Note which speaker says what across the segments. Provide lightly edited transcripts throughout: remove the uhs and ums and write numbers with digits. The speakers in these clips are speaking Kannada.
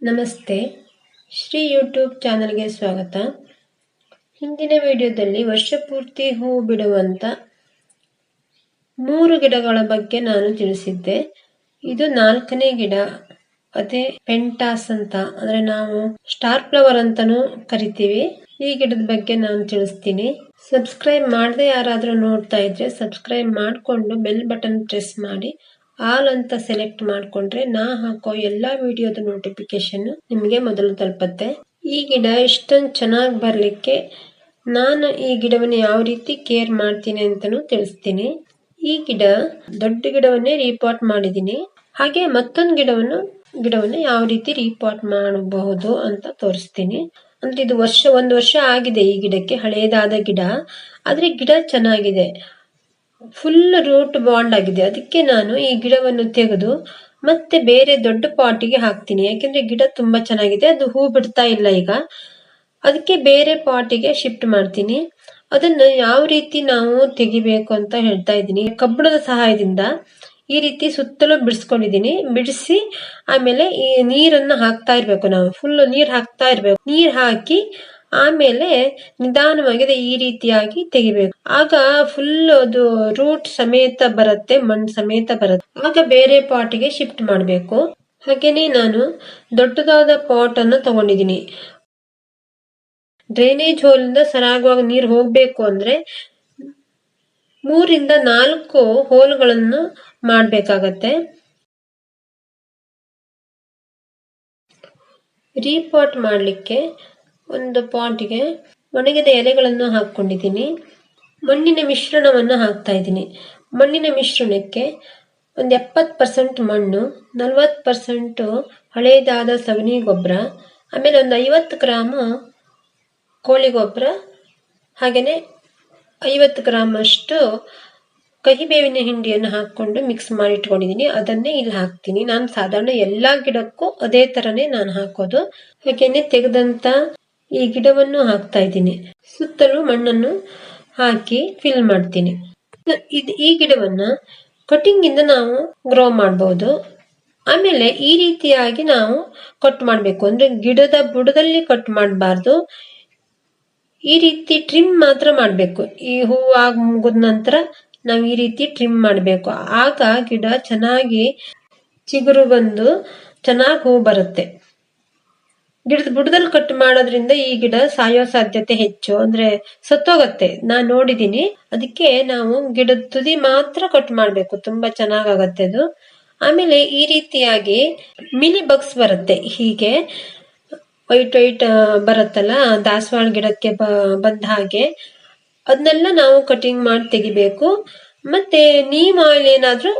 Speaker 1: ನಮಸ್ತೆ, ಶ್ರೀ ಯೂಟ್ಯೂಬ್ ಚಾನಲ್ಗೆ ಸ್ವಾಗತ. ಹಿಂದಿನ ವಿಡಿಯೋದಲ್ಲಿ ವರ್ಷಪೂರ್ತಿ ಹೂ ಬಿಡುವಂತ 3 ಗಿಡಗಳ ಬಗ್ಗೆ ನಾನು ತಿಳಿಸಿದ್ದೆ. ಇದು 4ನೇ ಗಿಡ. ಅದೇ ಪೆಂಟಾಸ್ ಅಂತ, ಅಂದ್ರೆ ನಾವು ಸ್ಟಾರ್ ಫ್ಲವರ್ ಅಂತಾನೂ ಕರಿತೀವಿ. ಈ ಗಿಡದ ಬಗ್ಗೆ ನಾನು ತಿಳಿಸ್ತೀನಿ. ಸಬ್ಸ್ಕ್ರೈಬ್ ಮಾಡದೆ ಯಾರಾದ್ರೂ ನೋಡ್ತಾ ಇದ್ರೆ ಸಬ್ಸ್ಕ್ರೈಬ್ ಮಾಡಿಕೊಂಡು ಬೆಲ್ ಬಟನ್ ಪ್ರೆಸ್ ಮಾಡಿ ಆಲ್ ಅಂತ ಸೆಲೆಕ್ಟ್ ಮಾಡ್ಕೊಂಡ್ರೆ ನಾ ಹಾಕೋ ಎಲ್ಲಾ ವಿಡಿಯೋದ ನೋಟಿಫಿಕೇಶನ್ ನಿಮಗೆ ಮೊದಲು ತಲುಪುತ್ತೆ. ಈ ಗಿಡ ಇಷ್ಟೊಂದು ಚೆನ್ನಾಗಿ ಬರ್ಲಿಕ್ಕೆ ನಾನು ಈ ಗಿಡವನ್ನು ಯಾವ ರೀತಿ ಕೇರ್ ಮಾಡ್ತೀನಿ ಅಂತಾನು ತಿಳಿಸ್ತೀನಿ. ಈ ಗಿಡ ದೊಡ್ಡ ಗಿಡವನ್ನೇ ರೀಪಾಟ್ ಮಾಡಿದೀನಿ. ಹಾಗೆ ಮತ್ತೊಂದು ಗಿಡವನ್ನು ಯಾವ ರೀತಿ ರೀಪಾಟ್ ಮಾಡಬಹುದು ಅಂತ ತೋರಿಸ್ತೀನಿ. ಅಂದ್ರೆ ಇದು ಒಂದು ವರ್ಷ ಆಗಿದೆ ಈ ಗಿಡಕ್ಕೆ, ಹಳೇದಾದ ಗಿಡ. ಆದ್ರೆ ಗಿಡ ಚೆನ್ನಾಗಿದೆ, ಫುಲ್ ರೂಟ್ ಬಾಂಡ್ ಆಗಿದೆ. ಅದಕ್ಕೆ ನಾನು ಈ ಗಿಡವನ್ನು ತೆಗೆದು ಮತ್ತೆ ಬೇರೆ ದೊಡ್ಡ ಪಾಟಿಗೆ ಹಾಕ್ತೀನಿ. ಯಾಕೆಂದ್ರೆ ಗಿಡ ತುಂಬಾ ಚೆನ್ನಾಗಿದೆ, ಅದು ಹೂ ಬಿಡ್ತಾ ಇಲ್ಲ ಈಗ. ಅದಕ್ಕೆ ಬೇರೆ ಪಾಟಿಗೆ ಶಿಫ್ಟ್ ಮಾಡ್ತೀನಿ. ಅದನ್ನ ಯಾವ ರೀತಿ ನಾವು ತೆಗಿಬೇಕು ಅಂತ ಹೇಳ್ತಾ ಇದ್ದೀನಿ. ಕಬ್ಬಿಣದ ಸಹಾಯದಿಂದ ಈ ರೀತಿ ಸುತ್ತಲೂ ಬಿಡಿಸ್ಕೊಂಡಿದೀನಿ. ಬಿಡಿಸಿ ಆಮೇಲೆ ಈ ನೀರನ್ನ ಹಾಕ್ತಾ ಇರ್ಬೇಕು. ನಾವು ಫುಲ್ ನೀರ್ ಹಾಕ್ತಾ ಇರ್ಬೇಕು. ನೀರ್ ಹಾಕಿ ಆಮೇಲೆ ನಿಧಾನವಾಗಿ ಈ ರೀತಿಯಾಗಿ ತೆಗಿಬೇಕು. ಆಗ ಫುಲ್ ಅದು ರೂಟ್ ಸಮೇತ ಬರುತ್ತೆ, ಮಣ್ಣು ಸಮೇತ ಬರುತ್ತೆ. ಆಗ ಬೇರೆ ಪಾಟಿಗೆ ಶಿಫ್ಟ್ ಮಾಡಬೇಕು. ಹಾಗೇನೆ ನಾನು ದೊಡ್ಡದಾದ ಪಾಟ್ ಅನ್ನು ತಗೊಂಡಿದ್ದೀನಿ. ಡ್ರೈನೇಜ್ ಹೋಲಿಂದ ಸರಾಗವಾಗಿ ನೀರು ಹೋಗ್ಬೇಕು ಅಂದ್ರೆ 3 ರಿಂದ 4 ಹೋಲ್ಗಳನ್ನು ಮಾಡ್ಬೇಕಾಗತ್ತೆ. ರೀಪಾಟ್ ಮಾಡ್ಲಿಕ್ಕೆ ಒಂದು ಪಾಟ್ಗೆ ಒಣಗಿದ ಎಲೆಗಳನ್ನು ಹಾಕೊಂಡಿದ್ದೀನಿ. ಮಣ್ಣಿನ ಮಿಶ್ರಣವನ್ನು ಹಾಕ್ತಾ ಇದ್ದೀನಿ. ಮಣ್ಣಿನ ಮಿಶ್ರಣಕ್ಕೆ ಒಂದು 70% ಮಣ್ಣು, 40% ಹಳೇದಾದ ಸಗಣಿ ಗೊಬ್ಬರ, ಆಮೇಲೆ ಒಂದು 50 ಗ್ರಾಮ್ ಕೋಳಿ ಗೊಬ್ಬರ, ಹಾಗೇನೆ 50 ಗ್ರಾಮ್ ಅಷ್ಟು ಕಹಿಬೇವಿನ ಹಿಂಡಿಯನ್ನು ಹಾಕೊಂಡು ಮಿಕ್ಸ್ ಮಾಡಿ ಇಟ್ಕೊಂಡಿದ್ದೀನಿ. ಅದನ್ನೇ ಇಲ್ಲಿ ಹಾಕ್ತೀನಿ. ನಾನು ಸಾಧಾರಣ ಎಲ್ಲಾ ಗಿಡಕ್ಕೂ ಅದೇ ತರನೇ ನಾನು ಹಾಕೋದು. ಹಾಗೇನೆ ತೆಗೆದಂತ ಈ ಗಿಡವನ್ನು ಹಾಕ್ತಾ ಇದ್ದೀನಿ. ಸುತ್ತಲೂ ಮಣ್ಣನ್ನು ಹಾಕಿ ಫಿಲ್ ಮಾಡ್ತೀನಿ. ಈ ಗಿಡವನ್ನ ಕಟಿಂಗ್ ಇಂದ ನಾವು ಗ್ರೋ ಮಾಡಬಹುದು. ಆಮೇಲೆ ಈ ರೀತಿಯಾಗಿ ನಾವು ಕಟ್ ಮಾಡಬೇಕು. ಅಂದ್ರೆ ಗಿಡದ ಬುಡದಲ್ಲಿ ಕಟ್ ಮಾಡಬಾರ್ದು, ಈ ರೀತಿ ಟ್ರಿಮ್ ಮಾತ್ರ ಮಾಡಬೇಕು. ಈ ಹೂವು ಆಗಿ ಮುಗಿದ ನಂತರ ನಾವು ಈ ರೀತಿ ಟ್ರಿಮ್ ಮಾಡಬೇಕು. ಆಗ ಗಿಡ ಚೆನ್ನಾಗಿ ಚಿಗುರು ಬಂದು ಚೆನ್ನಾಗಿ ಹೂ ಬರುತ್ತೆ. ಗಿಡದ ಬುಡದಲ್ಲಿ ಕಟ್ ಮಾಡೋದ್ರಿಂದ ಈ ಗಿಡ ಸಾಯೋ ಸಾಧ್ಯತೆ ಹೆಚ್ಚು, ಅಂದ್ರೆ ಸತ್ತೋಗತ್ತೆ. ನಾನ್ ನೋಡಿದೀನಿ. ಅದಕ್ಕೆ ನಾವು ಗಿಡದ ತುದಿ ಮಾತ್ರ ಕಟ್ ಮಾಡ್ಬೇಕು, ತುಂಬಾ ಚೆನ್ನಾಗತ್ತೆ ಅದು. ಆಮೇಲೆ ಈ ರೀತಿಯಾಗಿ ಮಿಲಿ ಬಗ್ಸ್ ಬರುತ್ತೆ, ಹೀಗೆ ವೈಟ್ ಬರುತ್ತಲ್ಲ ದಾಸವಾಳ ಗಿಡಕ್ಕೆ ಬಂದ ಹಾಗೆ. ಅದನ್ನೆಲ್ಲ ನಾವು ಕಟಿಂಗ್ ಮಾಡಿ ತೆಗಿಬೇಕು. ಮತ್ತೆ ನೀಮ್ ಆಯಿಲ್ ಏನಾದ್ರೂ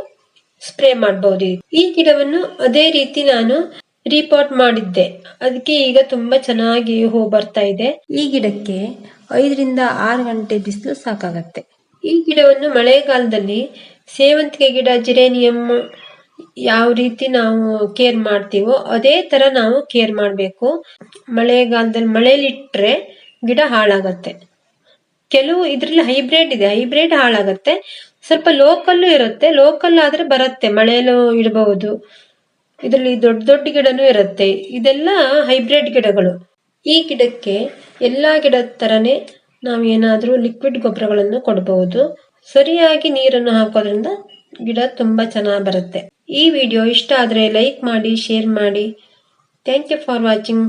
Speaker 1: ಸ್ಪ್ರೇ ಮಾಡಬಹುದು. ಈ ಗಿಡವನ್ನು ಅದೇ ರೀತಿ ನಾನು ರೀಪಾಟ್ ಮಾಡಿದ್ದೆ. ಅದಕ್ಕೆ ಈಗ ತುಂಬಾ ಚೆನ್ನಾಗಿ ಹೂ ಬರ್ತಾ ಇದೆ. ಈ ಗಿಡಕ್ಕೆ 5 ರಿಂದ 6 ಗಂಟೆ ಬಿಸಿಲು ಸಾಕಾಗತ್ತೆ. ಈ ಗಿಡವನ್ನು ಮಳೆಗಾಲದಲ್ಲಿ ಸೇವಂತಿಗೆ ಗಿಡ, ಜಿರೇನಿಯಂ ಯಾವ ರೀತಿ ನಾವು ಕೇರ್ ಮಾಡ್ತೀವೋ ಅದೇ ತರ ನಾವು ಕೇರ್ ಮಾಡಬೇಕು. ಮಳೆಗಾಲದಲ್ಲಿ ಮಳೆಲಿಟ್ರೆ ಗಿಡ ಹಾಳಾಗತ್ತೆ. ಕೆಲವು ಇದ್ರಲ್ಲಿ ಹೈಬ್ರಿಡ್ ಇದೆ, ಹೈಬ್ರಿಡ್ ಹಾಳಾಗತ್ತೆ. ಸ್ವಲ್ಪ ಲೋಕಲ್ಲು ಇರುತ್ತೆ, ಲೋಕಲ್ ಆದ್ರೆ ಬರುತ್ತೆ, ಮಳೆಯಲ್ಲೂ ಇಡಬಹುದು. ಇದರಲ್ಲಿ ದೊಡ್ಡ ಗಿಡನೂ ಇರುತ್ತೆ. ಇದೆಲ್ಲ ಹೈಬ್ರಿಡ್ ಗಿಡಗಳು. ಈ ಗಿಡಕ್ಕೆ ಎಲ್ಲಾ ಗಿಡದ ತರನೇ ನಾವು ಏನಾದ್ರೂ ಲಿಕ್ವಿಡ್ ಗೊಬ್ಬರಗಳನ್ನು ಕೊಡಬಹುದು. ಸರಿಯಾಗಿ ನೀರನ್ನು ಹಾಕೋದ್ರಿಂದ ಗಿಡ ತುಂಬಾ ಚೆನ್ನಾಗಿ ಬರುತ್ತೆ. ಈ ವಿಡಿಯೋ ಇಷ್ಟ ಆದ್ರೆ ಲೈಕ್ ಮಾಡಿ, ಶೇರ್ ಮಾಡಿ. Thank you for watching.